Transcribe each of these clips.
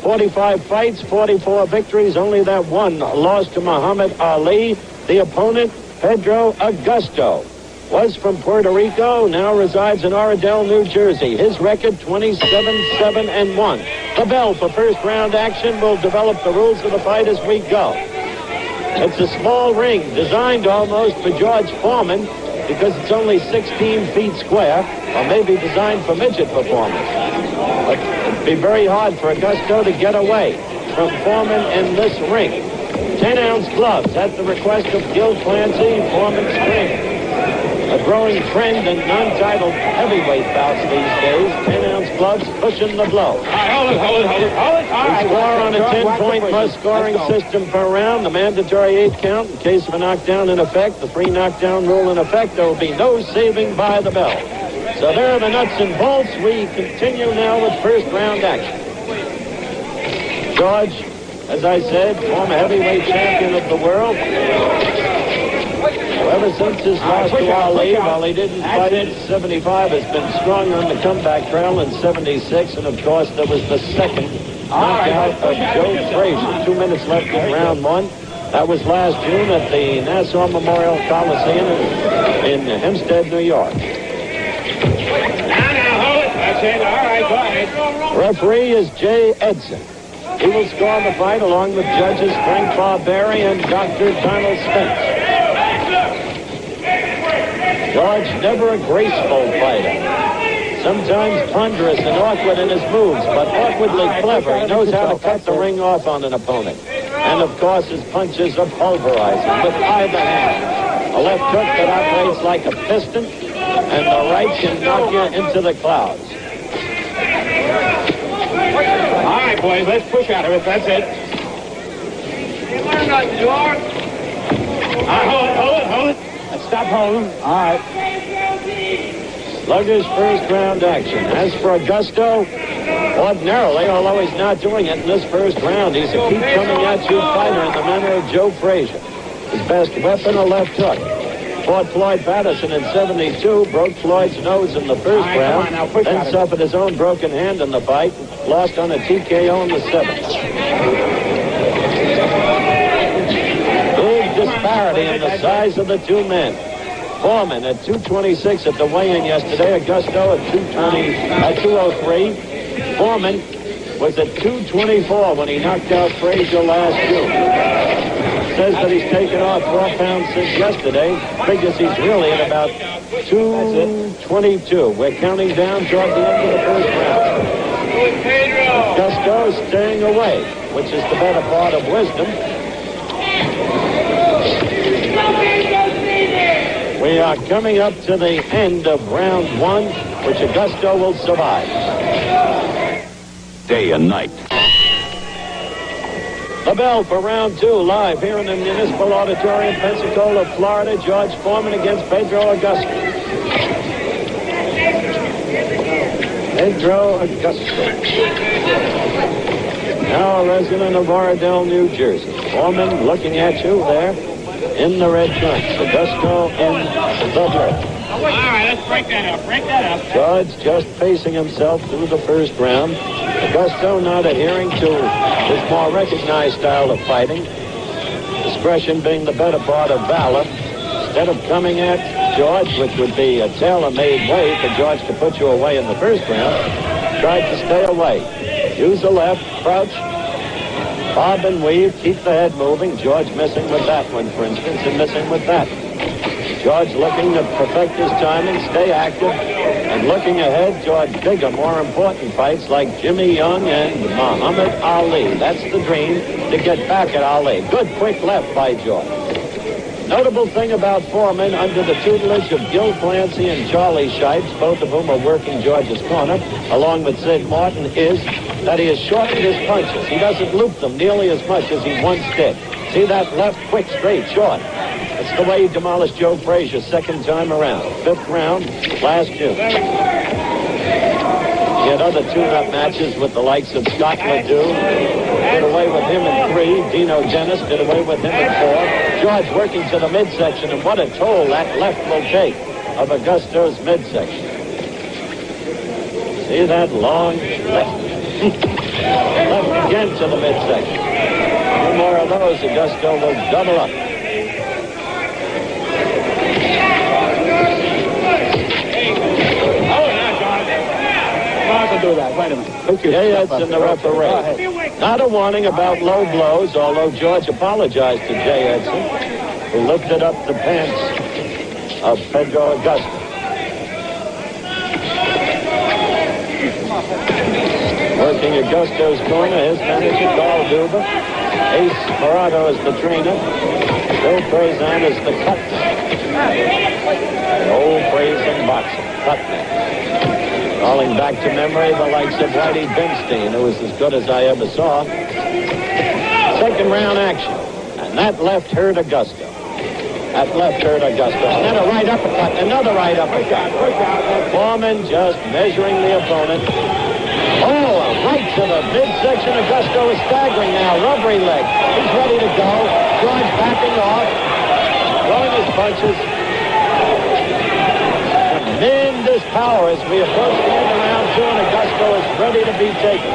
45 fights, 44 victories, only that one loss to Muhammad Ali. The opponent, Pedro Agosto, was from Puerto Rico, now resides in Oradell, New Jersey. His record, 27-7-1. The bell for first round action. Will develop the rules of the fight as we go. It's a small ring designed almost for George Foreman because it's only 16 feet square, or maybe designed for midget performers. But it'd be very hard for Agosto to get away from Foreman in this ring. 10-ounce gloves at the request of Gil Clancy, Foreman's trainer. A growing trend in non-titled heavyweight bouts these days. 10-ounce gloves pushing the blow. Hold it. We score on a 10-point must-scoring system per round. The mandatory 8 count in case of a knockdown in effect. The 3 knockdown rule in effect. There will be no saving by the bell. So there are the nuts and bolts. We continue now with first round action. George, as I said, former heavyweight champion of the world. Ever since his loss to Ali, while he didn't fight in 75, has been strong on the comeback trail in 76. And, of course, there was the second knockout of Joe Frazier. 2 minutes left in round 1. That was last June at the Nassau Memorial Coliseum in Hempstead, New York. Now, hold it. That's it. All right, go ahead. Referee is Jay Edson. He will score the fight along with judges Frank Barberi and Dr. Donald Spence. George, never a graceful fighter. Sometimes ponderous and awkward in his moves, but awkwardly clever. He knows how to cut the ring off on an opponent. And, of course, his punches are pulverizing with either hand. A left hook that operates like a piston, and the right can knock you into the clouds. All right, boys, let's push out of it. That's it. Hold it. Let's stop holding. All right. Sluggish first round action. As for Agosto, ordinarily, although he's not doing it in this first round, he's a keep coming at you fighter in the manner of Joe Frazier. His best weapon, a left hook. Fought Floyd Patterson in 72, broke Floyd's nose in the first round, then suffered his own broken hand in the fight, lost on a TKO in the 7th. Big disparity in the size of the two men. Foreman at 226 at the weigh-in yesterday. Agosto at 203. Foreman was at 224 when he knocked out Frazier last June. Says that he's taken off 4 pounds since yesterday. Figures he's really at about 222. We're counting down toward the end of the first round. Agosto staying away, which is the better part of wisdom. We are coming up to the end of round 1, which Agosto will survive. Day and night. The bell for round 2, live here in the Municipal Auditorium, Pensacola, Florida. George Foreman against Pedro Agosto. Pedro Agosto. Now a resident of Oradell, New Jersey. Foreman looking at you there in the red trunks. Agosto in the blue. All right, let's break that up. George just pacing himself through the first round. Agosto not adhering to his more recognized style of fighting. Discretion being the better part of valor. Instead of coming at George, which would be a tailor-made way for George to put you away in the first round, tried to stay away. Use the left, crouch, bob and weave, keep the head moving. George missing with that one, for instance, and missing with that. George looking to perfect his timing, stay active, and looking ahead toward bigger, more important fights like Jimmy Young and Muhammad Ali. That's the dream, to get back at Ali. Good quick left by George. Notable thing about Foreman, under the tutelage of Gil Clancy and Charlie Shipes, both of whom are working George's corner, along with Sid Martin, is that he has shortened his punches. He doesn't loop them nearly as much as he once did. See that left, quick, straight, short. That's the way he demolished Joe Frazier second time around. 5th round, last June. He had other tune-up matches with the likes of Scott Ledoux. Did away with him in 3. Dino Dennis did away with him in 4. George working to the midsection, and what a toll that left will take of Agosto's midsection. See that long left. Left again. again to the midsection. Two more of those, Augusto will double up. Do that. Wait a minute. Jay Edson, the referee. Not a warning about low blows, although George apologized to Jay Edson, who lifted up the pants of Pedro Agosto. Working Augusto's corner, his manager, Carl Duba. Ace Morado is the trainer. Bill Prezan is the cutman. The old phrase in boxing, cutman. Calling back to memory the likes of Whitey Binstein, who was as good as I ever saw. Second round action. And that left hurt Augusto. That left hurt Augusto. And then a right uppercut, another right uppercut. Foreman just measuring the opponent. Oh, right to the midsection. Augusto is staggering now. Rubbery leg. He's ready to go. George backing off. Throwing his punches. Tremendous power as we approach the end of round two, and Augusto is ready to be taken.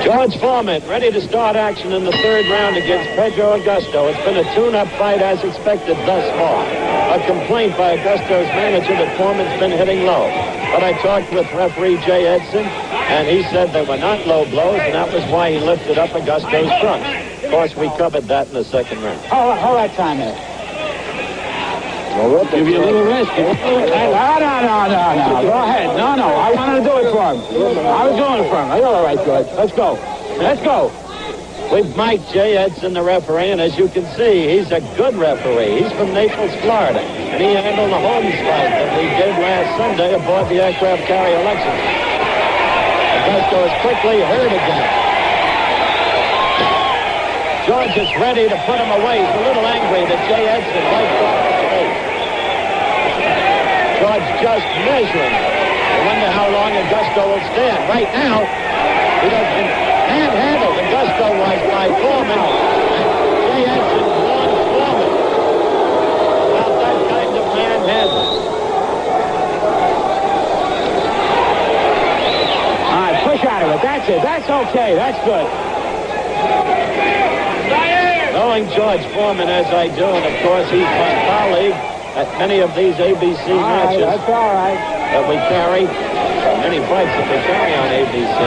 George Foreman ready to start action in the third round against Pedro Agosto. It's been a tune-up fight as expected thus far. A complaint by Augusto's manager that Foreman's been hitting low. But I talked with referee Jay Edson, and he said they were not low blows, and that was why he lifted up Augusto's trunk. Of course, we covered that in the second round. Hold that time there. Well, Give you a little rest. No. Go ahead. No. I wanted to do it for him. I was doing it for him. You're all right, George. Let's go. We've mic'd Jay Edson, the referee, and as you can see, he's a good referee. He's from Naples, Florida, and he handled the Holmes fight that we did last Sunday aboard the aircraft carrier Lexington. Augusto is quickly hurt again. George is ready to put him away. He's a little angry that Jay Edson wiped off his face. George just measuring. I wonder how long Augusto will stand. Right now, he doesn't handle. Augusto was by Foreman, and Jay Edson won Foreman. About that kind of manhandling. All right, push out of it. That's it. That's okay. That's good. Knowing George Foreman as I do, and of course he's my colleague at many of these ABC matches. That's all right. That we carry, many fights that we carry on ABC.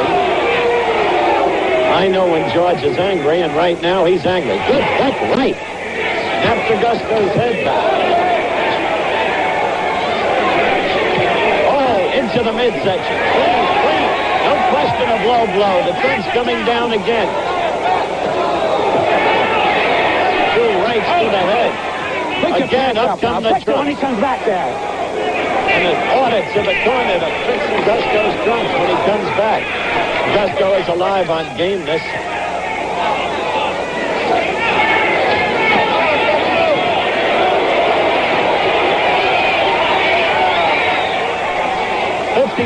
I know when George is angry, and right now he's angry. Good hook right. Snapped Augusto's head back. Oh, into the midsection. Clean. No question of low blow. The trunk's coming down again. To the head. Again, up come the trunk. When he comes back there. And an order to the corner to fix Augusto's trunks when he comes back. Augusto is alive on gameness.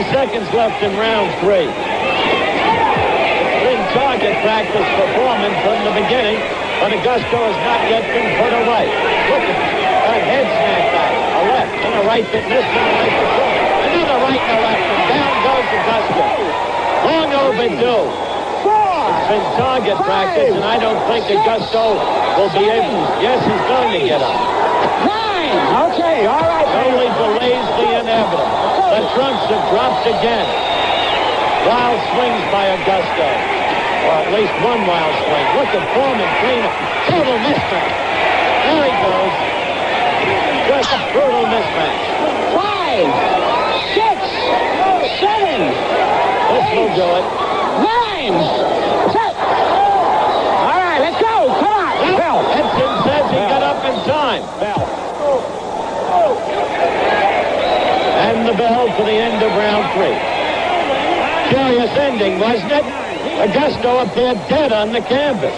Seconds left in round three. Been target practice for Foreman from the beginning, but Augusto has not yet been put away. Look at a head snap back, a left, and a right that missed, and a right that caught. Another right and a left, and down goes Augusto. Long overdue. It's been target practice, and I don't think Augusto will be able. Yes, he's going to get up. Okay, all right. Only delays the inevitable. The trunks have dropped again. Wild swings by Augusto. Or at least one wild swing. Look at Foreman cleaner. Total mismatch. There he goes. Just a brutal mismatch. 5, 6, 7. This will do it. 9. 10. All right, let's go. Come on. Bell. Edson says he got up in time. Bell. And the bell for the end of round three. Curious ending, wasn't it? Augusto appeared dead on the canvas.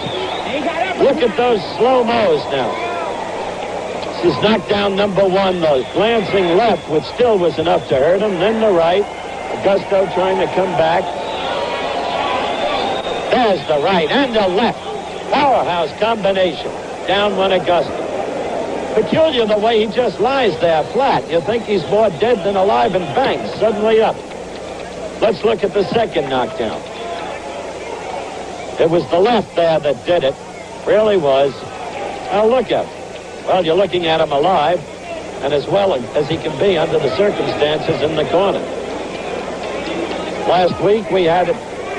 Look at those slow-mos now. This is knockdown number one, though. Glancing left, which still was enough to hurt him. Then the right. Augusto trying to come back. There's the right and the left. Powerhouse combination. Down went Augusto. Peculiar the way he just lies there flat. You think he's more dead than alive and bangs suddenly up. Look Let's look at the second knockdown. It was the left there that did it. Really was. Now look at him. Well, you're looking at him alive, and as well as he can be under the circumstances in the corner. Last week we had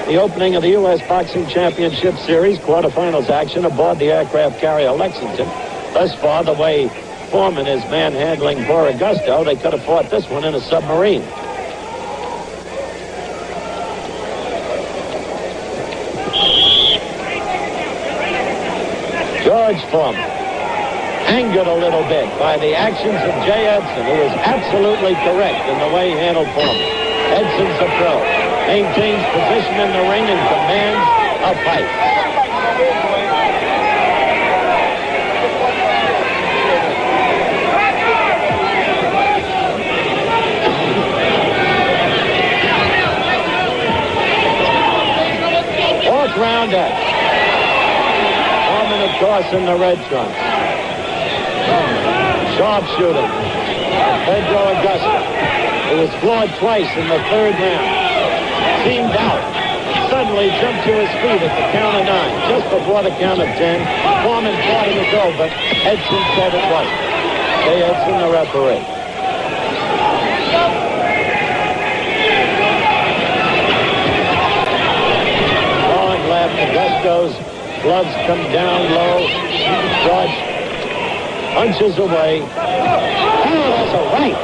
the opening of the U.S. Boxing Championship Series quarterfinals action aboard the aircraft carrier Lexington. Thus far, the way Foreman is manhandling Pedro Agosto, they could have fought this one in a submarine. George Foreman, angered a little bit by the actions of Jay Edson, who was absolutely correct in the way he handled Foreman. Edson's a pro, maintains position in the ring and commands a fight. Fourth round action. Foreman, of course, in the red trunks. Sharpshooter, Pedro Agosto, who was floored twice in the third round, seemed out, and suddenly jumped to his feet at the count of 9. Just before the count of 10, Foreman thought it was over. Edson said it wasn't. Jay Edson, the referee. Long left, Agosto's gloves come down low. George punches away. Oh, that's a right.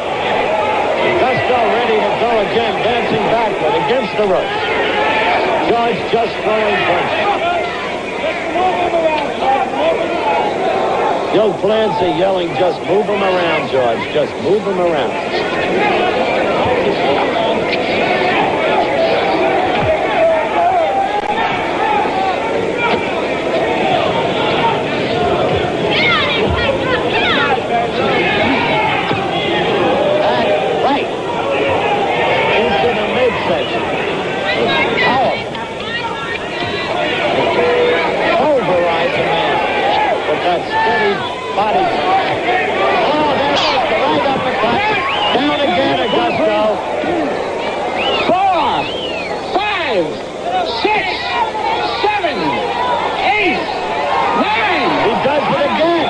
Agosto ready to go again, dancing backward against the ropes. George just throwing punches. Gil Clancy yelling, just move him around, George. Just move him around. Body. Oh, there's the right uppercut. Down again, Agosto. 4, 5, 6, 7, 8, 9. He does it again.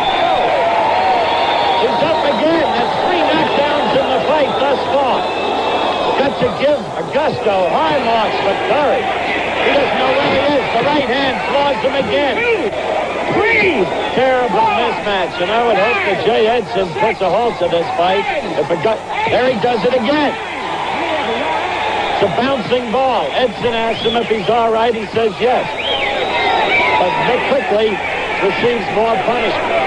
He's up again. That's 3 knockdowns in the fight thus far. Got to give Agosto high marks for courage. He doesn't know where he is. The right hand floors him again. 3. Terrible mismatch, and I would hope that Jay Edson puts a halt to this fight. There he does it again. It's a bouncing ball. Edson asks him if he's all right. He says yes. But Nick quickly receives more punishment.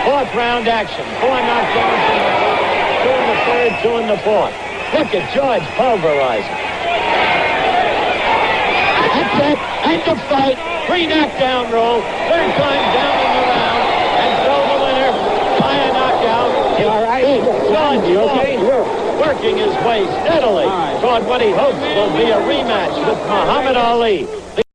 Fourth round action. 4 knockdowns in the first, 2 in the third, 2 in the fourth. Look at George pulverizing. That's it. End of fight. 3 knockdown rule. Third time down in the round. And so the winner by a knockout. All right. George You okay? working his way steadily toward what he hopes will be a rematch with Muhammad Ali.